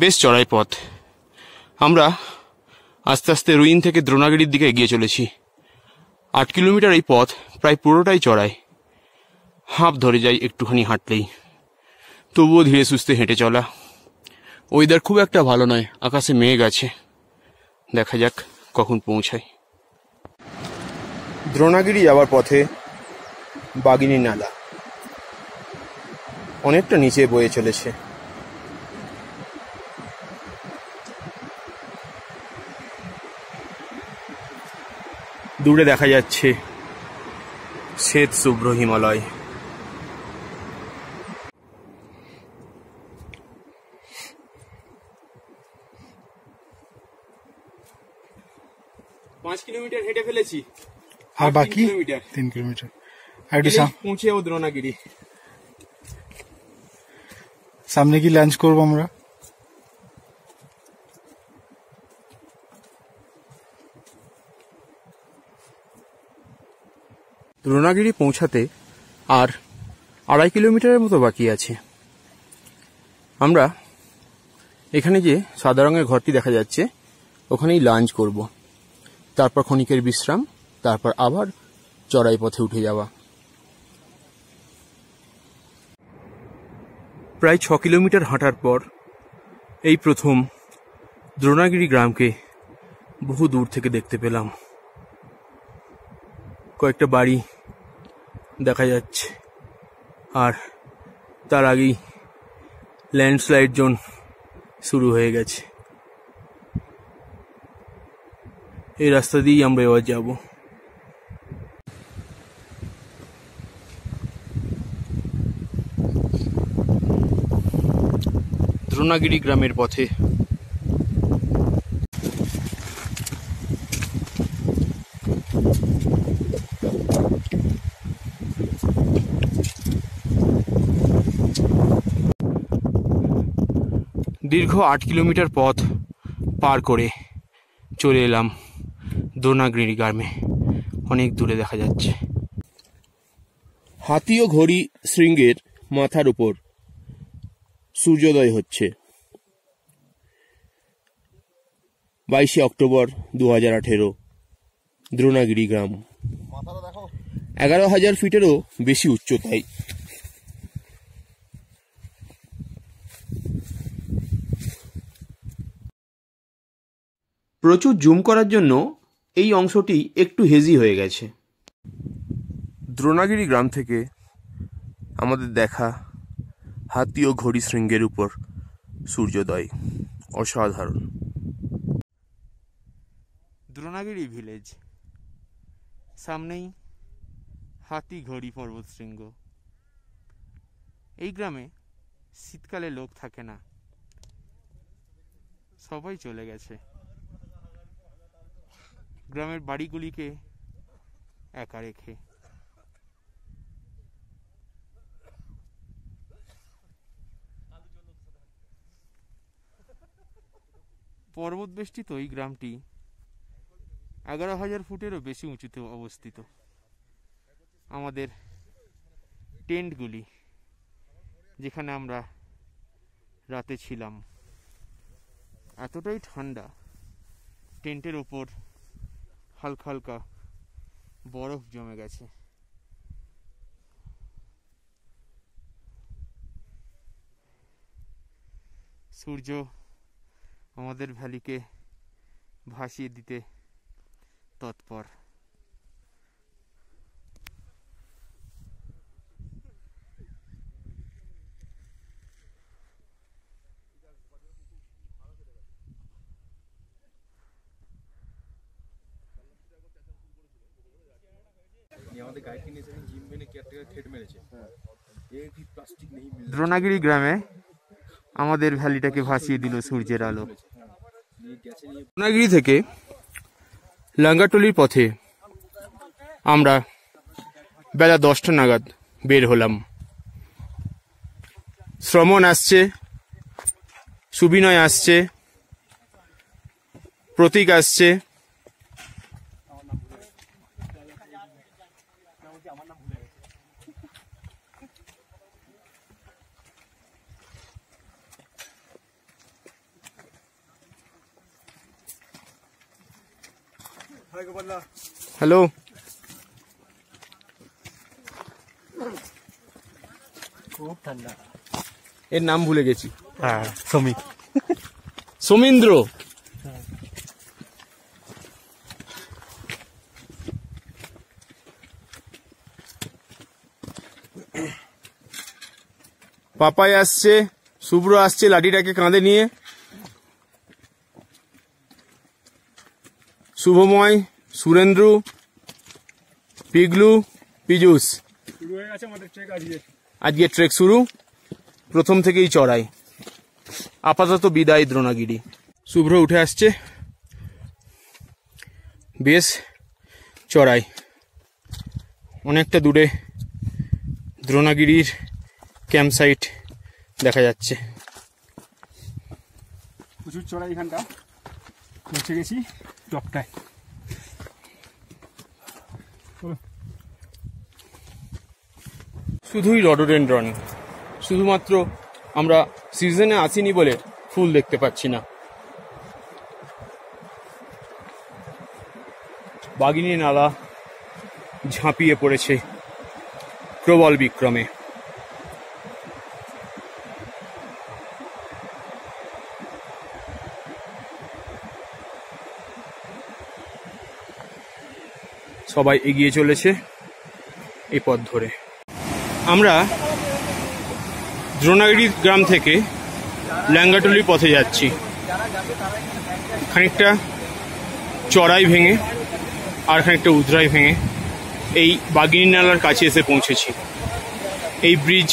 বেশ চড়াই পথ। আমরা আস্তে আস্তে রুইন থেকে দ্রোণাগিরির দিকে এগিয়ে চলেছি। 8 কিলোমিটার এই পথ প্রায় পুরোটাই চড়াই। হাঁপ ধরে যাই একটুখানি হাঁটলেই, তবুও ধীরে সুস্থে হেঁটে চলা। ওয়েদার খুব একটা ভালো নয়, আকাশে মেঘ আছে। দেখা যাক কখন পৌঁছায়। দ্রোণাগিরি যাওয়ার পথে বাগিনী নালা অনেকটা নিচে বয়ে চলেছে। দূরে দেখা যাচ্ছে শ্বেত শুভ্র হিমালয়। পাঁচ কিলোমিটার হেঁটে ফেলেছি, আর বাকি 3 কিলোমিটার পৌঁছে যাবো দ্রোণাগিরি। সামনে কি লাঞ্চ করবো আমরা? দ্রোণাগিরি পৌঁছাতে আর 2.5 কিলোমিটারের মতো বাকি আছে। আমরা এখানে যে সাদা রঙের ঘরটি দেখা যাচ্ছে ওখানেই লাঞ্চ করব, তারপর ক্ষণিকের বিশ্রাম, তারপর আবার চড়াই পথে উঠে যাওয়া। প্রায় 6 কিলোমিটার হাঁটার পর এই প্রথম দ্রোণাগিরি গ্রামকে বহু দূর থেকে দেখতে পেলাম। কয়েকটা বাড়ি দেখা যাচ্ছে, আর তার আগেই ল্যান্ডস্লাইড জোন শুরু হয়ে গেছে। এই রাস্তা দিয়েই আমরা এবার যাব। দ্রোণাগিরি গ্রামের পথে দীর্ঘ 8 কিলোমিটার পথ পার করে চলে এলাম দ্রোণাগিরি গ্রামে। অনেক দূরে দেখা যাচ্ছে হাতি ও ঘড়ি শৃঙ্গের মাথার উপর সূর্যোদয় হচ্ছে। 22শে অক্টোবর 2018, দ্রোণাগিরি গ্রাম। 11,000 ফিটেরও বেশি উচ্চতায়। প্রচুর জুম করার জন্য এই অংশটি একটু হেজি হয়ে গেছে। দ্রোণাগিরি গ্রাম থেকে আমাদের দেখা হাতি ও ঘড়ি শৃঙ্গের উপর সূর্যোদয় অসাধারণ। দ্রোণাগিরি ভিলেজ, সামনেই হাতি ঘড়ি পর্বত শৃঙ্গ। এই গ্রামে শীতকালে লোক থাকে না, সবাই চলে গেছে। গ্রামের বাড়িগুলিকে একা রেখে। পর্বত বেষ্টিত এই গ্রামটি 11,000 ফুটেরও বেশি উঁচুতে অবস্থিত। আমাদের টেন্টগুলি, যেখানে আমরা রাতে ছিলাম, এতটাই ঠান্ডা, টেন্টের ওপর হালকা হালকা বরফ জমে গেছে। সূর্য আমাদের ভ্যালিকে ভাসিয়ে দিতে তৎপর। দ্রোণাগিরি গ্রামে আমাদের ভ্যালিটাকে ভাসিয়ে দিল সূর্যের আলো। দ্রোণাগিরি থেকে লাঙ্গাটলির পথে আমরা বেলা 10টা নাগাদ বের হলাম। শ্রমণ আসছে, সুবিনয় আসছে, প্রতীক আসছে, হ্যালো। খুব ঠান্ডা। এর নাম ভুলে গেছি। হ্যাঁ, সমীর। সোমেন্দ্র। পাপাই আসছে, শুভ্র আসছে লাঠিটাকে কাঁধে নিয়ে, শুভময়, সুরেন্দ্র, পিগলু, পীযূষ। শুরু হয়ে গেছে আমাদের ট্রেক আজকে ট্রেক শুরু, প্রথম থেকেই চড়াই। আপাতত বিদায় দ্রোণাগিরি। শুভ্র উঠে আসছে, বেশ চড়াই, অনেকটা দূরে দ্রোণাগিরির ক্যাম্প সাইট দেখা যাচ্ছে। প্রচুর চড়াই, এখানটা পৌঁছে গেছি টপটায়। শুধুই রডোডেনড্রন, শুধুমাত্র আমরা সিজনে আসিনি বলে ফুল দেখতে পাচ্ছি না। বাগিনী নালা ঝাঁপিয়ে পড়েছে প্রবল বিক্রমে। সবাই এগিয়ে চলেছে এই পথ ধরে। আমরা দ্রোণাগিরি গ্রাম থেকে ল্যাঙ্গাটুলির পথে যাচ্ছি। খানিকটা চড়াই ভেঙে আর খানিকটা উদ্রাই ভেঙে এই বাগিনী নালার কাছে এসে পৌঁছেছি। এই ব্রিজ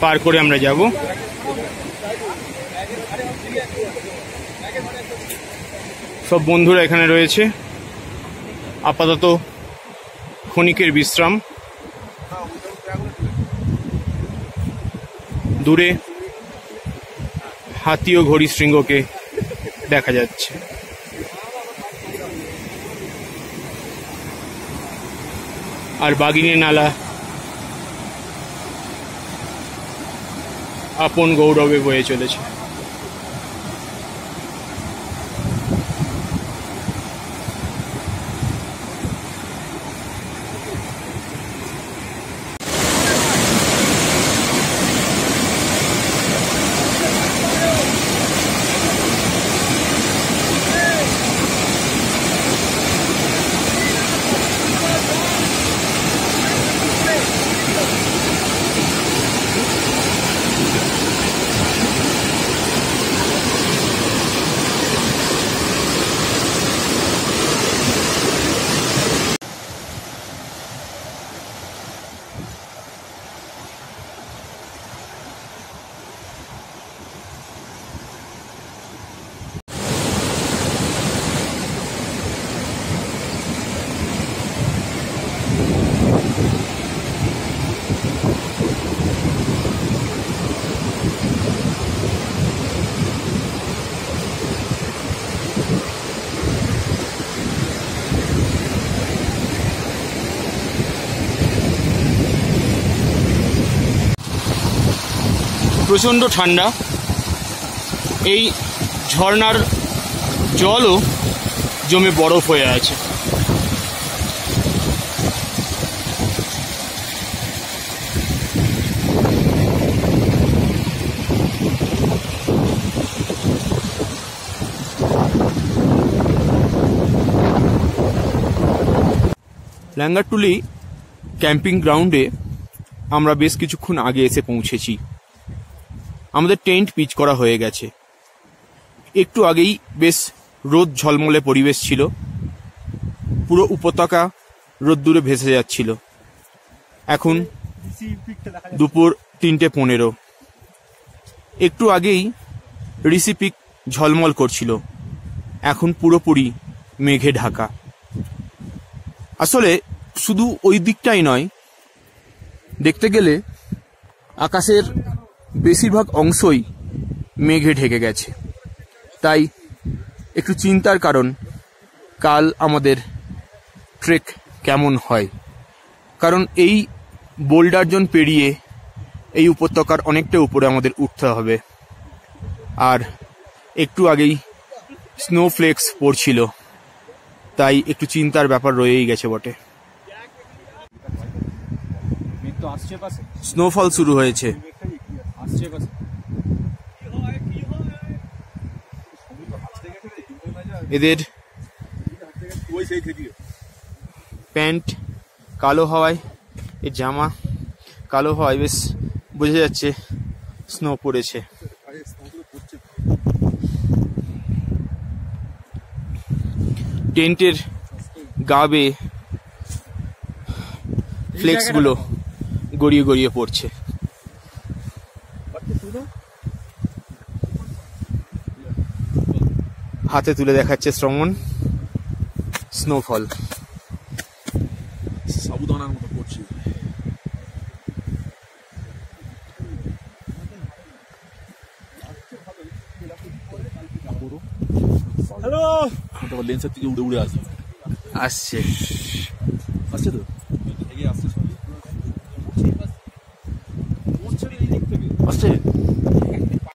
পার করে আমরা যাব। সব বন্ধুরা এখানে রয়েছে, আপাতত ক্ষণিকের বিশ্রাম। দূরে হাতি ও ঘড়ি শৃঙ্গকে দেখা যাচ্ছে। আর বাগিনী নালা আপন গৌরবে বয়ে চলেছে। প্রচণ্ড ঠান্ডা, এই ঝর্ণার জলও জমে বরফ হয়ে আছে। ল্যাঙ্গাটুলি ক্যাম্পিং গ্রাউন্ডে আমরা বেশ কিছুক্ষণ আগে এসে পৌঁছেছি। আমাদের টেন্ট পিচ করা হয়ে গেছে। একটু আগেই বেশ রোদ ঝলমলে পরিবেশ ছিল, পুরো উপত্যকা রোদ্দুরে ভেসে যাচ্ছিল। এখন দুপুর 3:15। একটু আগেই ঋষি পিক ঝলমল করছিল, এখন পুরোপুরি মেঘে ঢাকা। আসলে শুধু ওই দিকটাই নয়, দেখতে গেলে আকাশের বেশিরভাগ অংশই মেঘে ঢেকে গেছে। তাই একটু চিন্তার কারণ কাল আমাদের ট্রেক কেমন হয়, কারণ এই বোল্ডার জোন পেরিয়ে এই উপত্যকার অনেকটা উপরে আমাদের উঠতে হবে। আর একটু আগেই স্নোফ্লেক্স পড়ছিল, তাই একটু চিন্তার ব্যাপার রয়েই গেছে বটে। স্নোফল শুরু হয়েছে। এদের প্যান্ট কালো হওয়ায়, এর জামা কালো হওয়ায় বেশ বোঝা যাচ্ছে স্নো পড়েছে। টেন্টের গা বেয়ে ফ্লেক্স গুলো গড়িয়ে গড়িয়ে পড়ছে। হাতে তুলে দেখাচ্ছে শ্রমণ স্নোফল। সাবুদানার মতো পড়ছে। হ্যালো, তোমার লেন্সের থেকে উড়ে উড়ে আসবে। আসছে আসছে তো আসছে।